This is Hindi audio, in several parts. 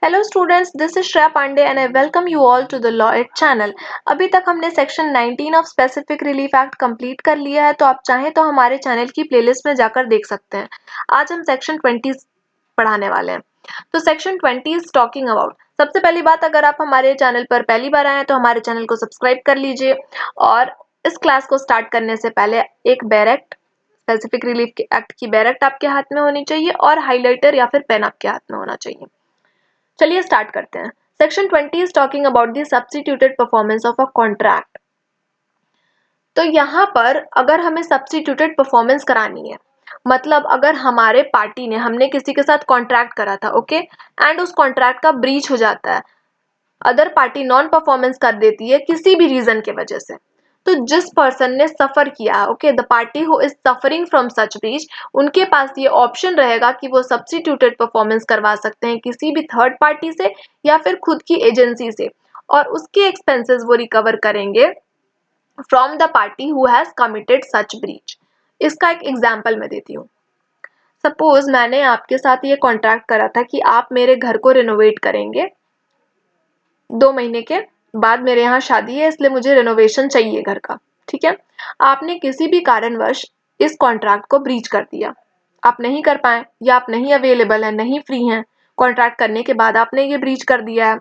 Hello students, this is Shreya Pandey and I welcome you all to the law at channel. अभी तक हमने section 19 of specific relief act complete कर लिया है, तो आप चाहें तो हमारे चैनल की प्लेलिस्ट में जाकर देख सकते हैं। आज हम सेक्शन 20 पढ़ाने वाले हैं। तो सेक्शन 20 इज टॉकिंग अबाउट, सबसे पहली बात, अगर आप हमारे चैनल पर पहली बार आए हैं तो हमारे चैनल को सब्सक्राइब कर लीजिए। और इस क्लास को स्टार्ट करने से पहले एक बैरेक्ट, स्पेसिफिक रिलीफ एक्ट की बैरेक्ट आपके हाथ में होनी चाहिए और हाईलाइटर या फिर पेन आपके हाथ में होना चाहिए। चलिए स्टार्ट करते हैं। Section 20 is talking about the substituted performance of a contract. तो यहाँ पर अगर हमें सब्स्टिट्यूटेड परफॉर्मेंस करानी है, मतलब अगर हमारे पार्टी ने, हमने किसी के साथ कॉन्ट्रैक्ट करा था, ओके, एंड उस कॉन्ट्रैक्ट का ब्रीच हो जाता है, अदर पार्टी नॉन परफॉर्मेंस कर देती है किसी भी रीजन के वजह से, तो जिस पर्सन ने सफर किया, okay, the party who is suffering from such breach, उनके पास ये ऑप्शन रहेगा कि वो सब्स्टिट्यूटेड परफॉर्मेंस करवा सकते हैं किसी भी थर्ड पार्टी से या फिर खुद की एजेंसी से, और उसके एक्सपेंसेस वो रिकवर करेंगे from the party who has committed such breach. इसका एक एग्जाम्पल मैं देती हूँ। सपोज मैंने आपके साथ ये कॉन्ट्रैक्ट करा था कि आप मेरे घर को रिनोवेट करेंगे, 2 महीने के बाद मेरे यहाँ शादी है इसलिए मुझे रेनोवेशन चाहिए घर का, ठीक है। आपने किसी भी कारणवश इस कॉन्ट्रैक्ट को ब्रीच कर दिया, आप नहीं कर पाए या आप नहीं अवेलेबल हैं, नहीं फ्री हैं, कॉन्ट्रैक्ट करने के बाद आपने ये ब्रीच कर दिया है,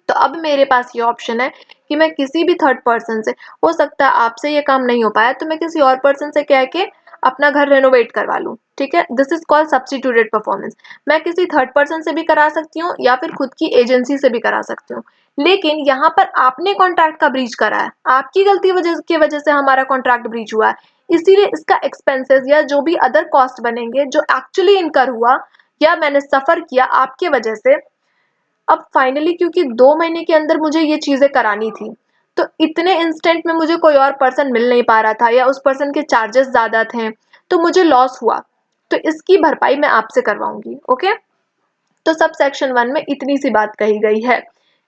तो अब मेरे पास ये ऑप्शन है कि मैं किसी भी थर्ड पर्सन से, हो सकता है आपसे ये काम नहीं हो पाया तो मैं किसी और पर्सन से कह के अपना घर रेनोवेट करवा लूँ, ठीक है। This is called substituted performance. मैं किसी थर्ड पर्सन से भी करा सकती हूँ या फिर खुद की एजेंसी से भी करा सकती हूँ, लेकिन यहाँ पर आपने कॉन्ट्रैक्ट का ब्रीच करा है, आपकी गलती की वजह से हमारा कॉन्ट्रैक्ट ब्रीच हुआ है, इसीलिए इसका एक्सपेंसेस या जो भी अदर कॉस्ट बनेंगे जो एक्चुअली इनकर हुआ या मैंने सफर किया आपके वजह से, अब फाइनली क्योंकि 2 महीने के अंदर मुझे ये चीजें करानी थी, तो इतने इंस्टेंट में मुझे कोई और पर्सन मिल नहीं पा रहा था या उस पर्सन के चार्जेस ज्यादा थे, तो मुझे लॉस हुआ, तो इसकी भरपाई मैं आपसे करवाऊंगी, ओके। तो सब सेक्शन 1 में इतनी सी बात कही गई है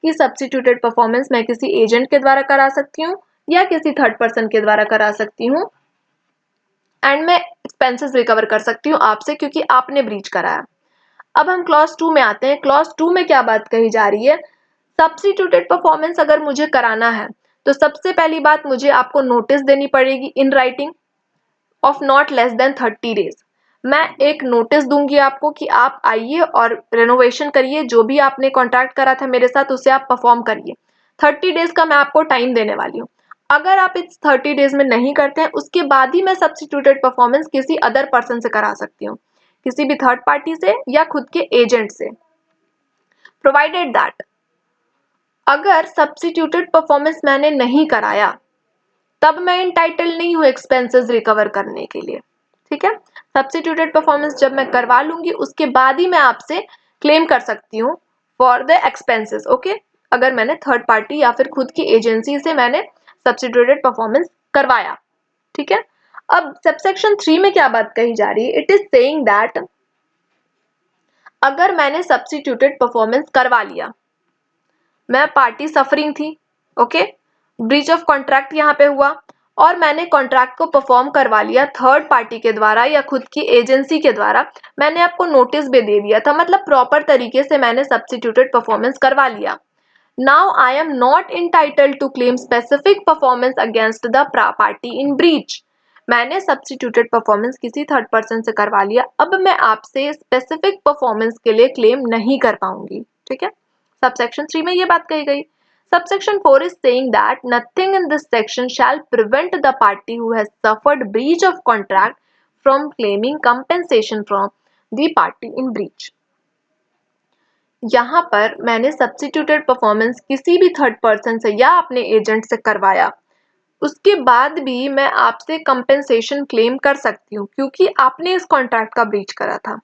कि सब्स्टिट्यूटेड परफॉर्मेंस मैं किसी एजेंट के द्वारा करा सकती हूँ या किसी थर्ड पर्सन के द्वारा करा सकती हूँ, एंड मैं एक्सपेंसेस रिकवर कर सकती हूँ आपसे क्योंकि आपने ब्रीच कराया। अब हम क्लॉज 2 में आते हैं। क्लॉज 2 में क्या बात कही जा रही है? सब्स्टिट्यूटेड परफॉर्मेंस अगर मुझे कराना है तो सबसे पहली बात, मुझे आपको नोटिस देनी पड़ेगी in writing of not less than 30 days. मैं एक नोटिस दूंगी आपको कि आप आइए और रेनोवेशन करिए, जो भी आपने कॉन्ट्रैक्ट करा था मेरे साथ उसे आप परफॉर्म करिए। 30 डेज का मैं आपको टाइम देने वाली हूँ। अगर आप इस 30 डेज में नहीं करते हैं, उसके बाद ही मैं सब्स्टिट्यूटेड परफॉर्मेंस किसी अदर पर्सन से करा सकती हूँ, किसी भी थर्ड पार्टी से या खुद के एजेंट से, प्रोवाइडेड दैट अगर सब्स्टिट्यूटेड परफॉर्मेंस मैंने नहीं कराया तब मैं इंटाइटल नहीं हूँ एक्सपेंसेस रिकवर करने के लिए, ठीक है। सब्स्टिट्यूटेड परफॉर्मेंस जब मैं करवा लूंगी उसके बाद ही मैं आपसे क्लेम कर सकती हूँ फॉर द एक्सपेंसेस, ओके, अगर मैंने थर्ड पार्टी या फिर खुद की एजेंसी से मैंने सब्स्टिट्यूटेड परफॉर्मेंस करवाया, ठीक है। अब सबसेक्शन 3 में क्या बात कही जा रही है? इट इज सेइंग दैट अगर मैंने सब्स्टिट्यूटेड परफॉर्मेंस करवा लिया, मैं पार्टी सफरिंग थी, ओके, ब्रीच ऑफ कॉन्ट्रैक्ट यहाँ पे हुआ और मैंने कॉन्ट्रैक्ट को परफॉर्म करवा लिया थर्ड पार्टी के द्वारा या खुद की एजेंसी के द्वारा, मैंने आपको नोटिस भी दे दिया था, मतलब प्रॉपर तरीके से मैंने सब्स्टिट्यूटेड परफॉर्मेंस करवा लिया। Now I am not entitled to claim specific performance against the party in breach. मैंने सब्स्टिट्यूटेड परफॉर्मेंस किसी थर्ड पर्सन से करवा लिया, अब मैं आपसे स्पेसिफिक परफॉर्मेंस के लिए क्लेम नहीं कर पाऊंगी, ठीक है। सबसेक्शन 3 में ये बात कही गई। Subsection 4 is saying that nothing in this section shall prevent the party who has suffered breach of contract from claiming compensation from the party in breach. यहाँ पर मैंने सब्स्टिट्यूटेड परफॉर्मेंस किसी भी थर्ड पर्सन से या अपने एजेंट से करवाया, उसके बाद भी मैं आपसे कंपेंसेशन क्लेम कर सकती हूँ क्योंकि आपने इस कॉन्ट्रैक्ट का ब्रीच करा था।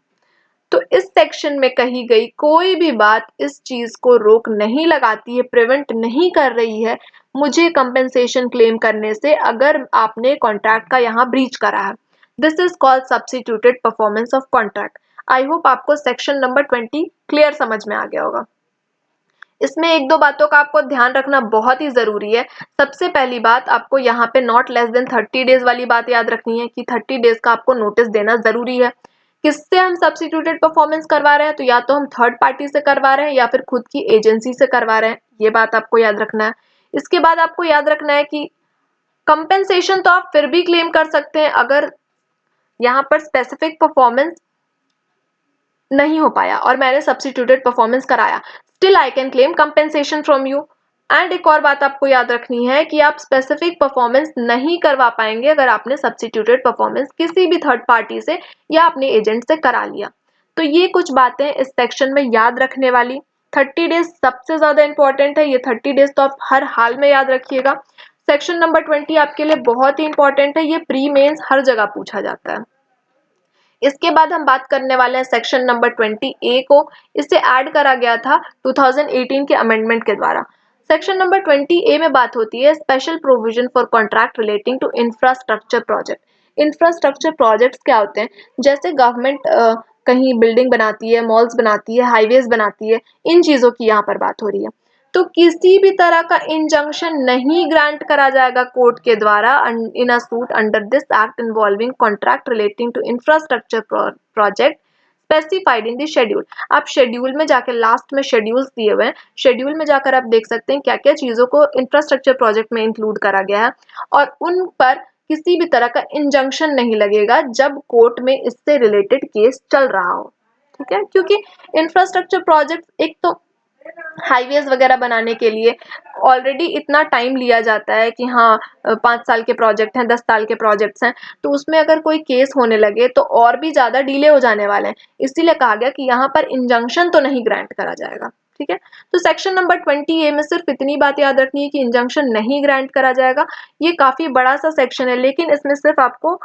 तो इस सेक्शन में कही गई कोई भी बात इस चीज को रोक नहीं लगाती है, प्रिवेंट नहीं कर रही है मुझे कंपेंसेशन क्लेम करने से अगर आपने कॉन्ट्रैक्ट का यहाँ ब्रीच करा है। This is called substituted performance of contract. I hope आपको सेक्शन नंबर 20 क्लियर समझ में आ गया होगा। इसमें एक दो बातों का आपको ध्यान रखना बहुत ही जरूरी है। सबसे पहली बात, आपको यहाँ पे नॉट लेस देन 30 डेज वाली बात याद रखनी है कि 30 डेज का आपको नोटिस देना जरूरी है किससे हम सब्स्टिट्यूटेड परफॉर्मेंस करवा रहे हैं, तो या तो हम थर्ड पार्टी से करवा रहे हैं या फिर खुद की एजेंसी से करवा रहे हैं, ये बात आपको याद रखना है। इसके बाद आपको याद रखना है कि कंपेंसेशन तो आप फिर भी क्लेम कर सकते हैं अगर यहाँ पर स्पेसिफिक परफॉर्मेंस नहीं हो पाया और मैंने सब्स्टिट्यूटेड परफॉर्मेंस कराया, still I can claim compensation from you. And एक और बात आपको याद रखनी है कि आप स्पेसिफिक परफॉर्मेंस नहीं करवा पाएंगे अगर आपने सब्स्टिट्यूटेड परफॉर्मेंस किसी भी थर्ड पार्टी से या अपने एजेंट से करा लिया। तो ये कुछ बातें इस सेक्शन में याद रखने वाली। 30 डेज सबसे ज्यादा इंपॉर्टेंट है, ये 30 डेज तो आप हर हाल में याद रखिएगा। सेक्शन नंबर 20 आपके लिए बहुत ही इंपॉर्टेंट है, ये प्री मेंस हर जगह पूछा जाता है। इसके बाद हम बात करने वाले हैं सेक्शन नंबर 20A को, इसे ऐड करा गया था 2018 के अमेंडमेंट के द्वारा। सेक्शन नंबर 20A में बात होती है special provision for contract relating to infrastructure project. Infrastructure projects क्या होते हैं, जैसे गवर्नमेंट कहीं बिल्डिंग बनाती है, मॉल्स बनाती है, हाईवेज बनाती है, इन चीजों की यहाँ पर बात हो रही है। तो किसी भी तरह का इंजंक्शन नहीं ग्रांट करा जाएगा कोर्ट के द्वारा in a suit under this act involving contract relating to infrastructure project specified in the schedule. आप शेड्यूल में जाकर, लास्ट में शेड्यूल्स दिए हुए हैं, शेड्यूल में जाकर आप देख सकते हैं क्या क्या चीजों को इंफ्रास्ट्रक्चर प्रोजेक्ट में इंक्लूड करा गया है और उन पर किसी भी तरह का इंजंक्शन नहीं लगेगा जब कोर्ट में इससे रिलेटेड केस चल रहा हो। ठीक है, क्योंकि इंफ्रास्ट्रक्चर प्रोजेक्ट एक तो हाईवेज वगैरह बनाने के लिए ऑलरेडी इतना टाइम लिया जाता है कि हाँ 5 साल के प्रोजेक्ट हैं, 10 साल के प्रोजेक्ट्स हैं, तो उसमें अगर कोई केस होने लगे तो और भी ज़्यादा डिले हो जाने वाले हैं। इसीलिए कहा गया कि यहाँ पर इंजंक्शन तो नहीं ग्रांट करा जाएगा। ठीक है, तो सेक्शन नंबर 20A में सिर्फ इतनी बात याद रखनी है कि इंजंक्शन नहीं ग्रांट करा जाएगा। ये काफ़ी बड़ा सा सेक्शन है, लेकिन इसमें सिर्फ आपको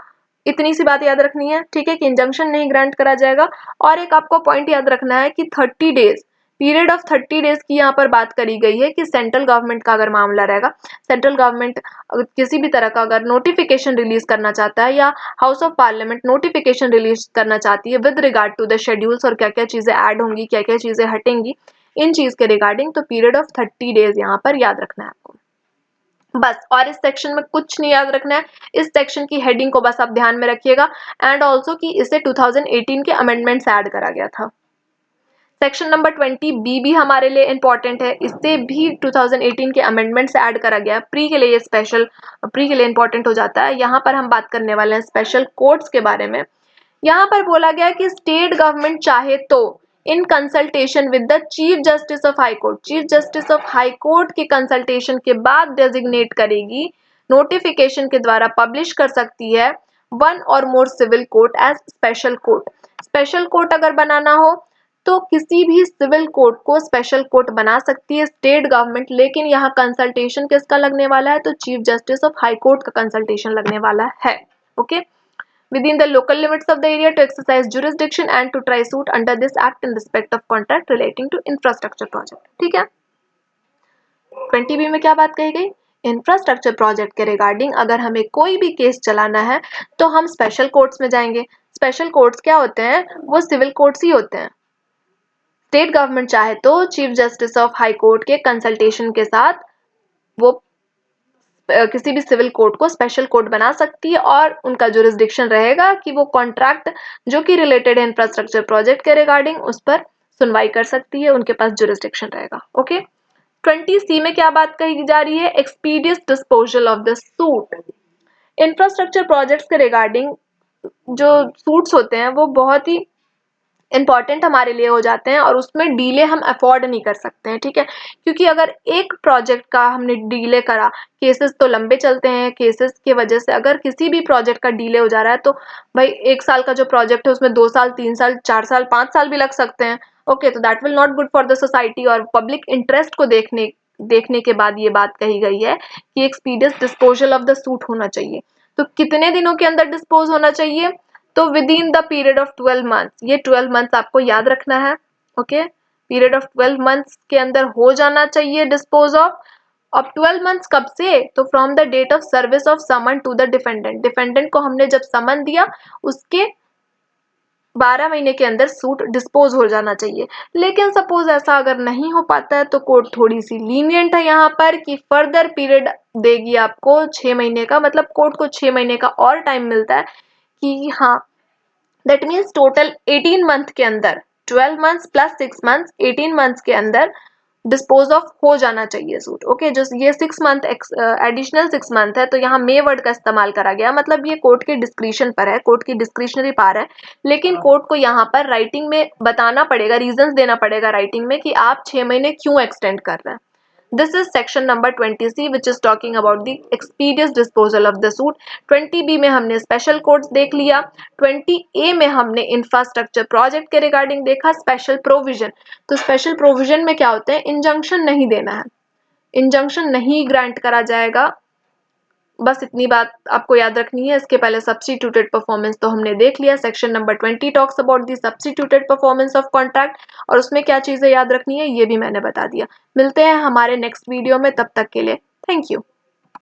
इतनी सी बात याद रखनी है, ठीक है, कि इंजंक्शन नहीं ग्रांट करा जाएगा। और एक आपको पॉइंट याद रखना है कि 30 डेज, पीरियड ऑफ 30 डेज की यहाँ पर बात करी गई है कि सेंट्रल गवर्नमेंट का अगर मामला रहेगा, सेंट्रल गवर्नमेंट किसी भी तरह का अगर नोटिफिकेशन रिलीज करना चाहता है या house of parliament notification release करना चाहती है with regard to the schedules और क्या क्या चीजें ऐड होंगी, क्या क्या चीजें हटेंगी इन चीज के रिगार्डिंग, तो पीरियड ऑफ 30 डेज यहाँ पर याद रखना है आपको बस। और इस सेक्शन में कुछ नहीं याद रखना है, इस सेक्शन की हेडिंग को बस आप ध्यान में रखिएगा एंड ऑल्सो कि इसे 2018 के अमेंडमेंट्स ऐड करा गया था। सेक्शन नंबर 20B भी हमारे लिए इंपॉर्टेंट है, इससे भी 2018 के अमेंडमेंट्स ऐड करा गया। प्री के लिए स्पेशल, प्री के लिए इंपॉर्टेंट हो जाता है। यहाँ पर हम बात करने वाले हैं स्पेशल कोर्ट्स के बारे में। यहाँ पर बोला गया कि स्टेट गवर्नमेंट चाहे तो in consultation with the chief justice of high court, chief justice of high court के कंसल्टेशन के बाद डेजिग्नेट करेगी, नोटिफिकेशन के द्वारा पब्लिश कर सकती है one or more civil court as special court. Special court अगर बनाना हो तो किसी भी सिविल कोर्ट को स्पेशल कोर्ट बना सकती है स्टेट गवर्नमेंट, लेकिन यहाँ कंसल्टेशन किसका लगने वाला है, तो chief justice of high court का कंसल्टेशन लगने वाला है। Okay, within the local limits of the area to exercise jurisdiction and to try suit under this act in respect of contract relating to infrastructure project। ठीक है, 20B में क्या बात कही गई, इंफ्रास्ट्रक्चर प्रोजेक्ट के रिगार्डिंग अगर हमें कोई भी केस चलाना है तो हम स्पेशल कोर्ट्स में जाएंगे। स्पेशल कोर्ट्स क्या होते हैं, वो सिविल कोर्ट्स ही होते हैं। स्टेट गवर्नमेंट चाहे तो chief justice of high court के कंसल्टेशन के साथ वो किसी भी सिविल कोर्ट को स्पेशल कोर्ट बना सकती है और उनका जुरिस्डिक्शन रहेगा कि वो कॉन्ट्रैक्ट जो कि रिलेटेड है इंफ्रास्ट्रक्चर प्रोजेक्ट के रिगार्डिंग उस पर सुनवाई कर सकती है, उनके पास जुरिस्डिक्शन रहेगा। ओके, 20C में क्या बात कही जा रही है, expeditious disposal of the suit. Infrastructure projects के रिगार्डिंग जो सूट्स होते हैं वो बहुत ही इंपॉर्टेंट हमारे लिए हो जाते हैं और उसमें डीले हम अफोर्ड नहीं कर सकते हैं। ठीक है, क्योंकि अगर एक प्रोजेक्ट का हमने डीले करा, केसेस तो लंबे चलते हैं, केसेस की वजह से अगर किसी भी प्रोजेक्ट का डीले हो जा रहा है तो भाई 1 साल का जो प्रोजेक्ट है उसमें 2 साल, 3 साल, 4 साल, 5 साल भी लग सकते हैं। ओके, तो that will not good for the society और पब्लिक इंटरेस्ट को देखने के बाद ये बात कही गई है कि expeditious disposal of the suit होना चाहिए। तो कितने दिनों के अंदर डिस्पोज होना चाहिए, तो with in the period of 12 months, ये 12 मंथ्स आपको याद रखना है। ओके, पीरियड ऑफ 12 मंथ्स के अंदर हो जाना चाहिए डिस्पोज ऑफ। अब 12 मंथ्स कब से, तो from the date of service of summon to the defendant. Defendant को हमने जब समन दिया उसके 12 महीने के अंदर सूट डिस्पोज हो जाना चाहिए। लेकिन सपोज ऐसा अगर नहीं हो पाता है तो कोर्ट थोड़ी सी लीनियंट है यहाँ पर कि फर्दर पीरियड देगी आपको 6 महीने का, मतलब कोर्ट को 6 महीने का और टाइम मिलता है कि हाँ दैट मीन्स टोटल 18 मंथ के अंदर, 12 मंथ्स प्लस 6 मंथ्स, 18 मंथ्स के अंदर डिस्पोज ऑफ हो जाना चाहिए सूट। ओके, जो ये 6 मंथ एडिशनल 6 मंथ है, तो यहाँ मे वर्ड का इस्तेमाल करा गया, मतलब ये कोर्ट के डिस्क्रिशन पर है, कोर्ट की डिस्क्रिशनरी पावर है, लेकिन कोर्ट को यहाँ पर राइटिंग में बताना पड़ेगा, रीजंस देना पड़ेगा राइटिंग में कि आप 6 महीने क्यों एक्सटेंड कर रहे हैं। This is section number 20C, which is talking about the expeditious disposal of the suit. 20B में हमने स्पेशल कोड्स देख लिया। 20A में हमने इंफ्रास्ट्रक्चर प्रोजेक्ट के रिगार्डिंग देखा, स्पेशल प्रोविजन। तो स्पेशल प्रोविजन में क्या होते हैं, इंजंक्शन नहीं देना है, इंजंक्शन नहीं ग्रांट करा जाएगा, बस इतनी बात आपको याद रखनी है। इसके पहले सब्स्टिट्यूटेड परफॉर्मेंस तो हमने देख लिया। Section number 20 talks about the substituted performance of contract, और उसमें क्या चीजें याद रखनी है ये भी मैंने बता दिया। मिलते हैं हमारे नेक्स्ट वीडियो में, तब तक के लिए थैंक यू।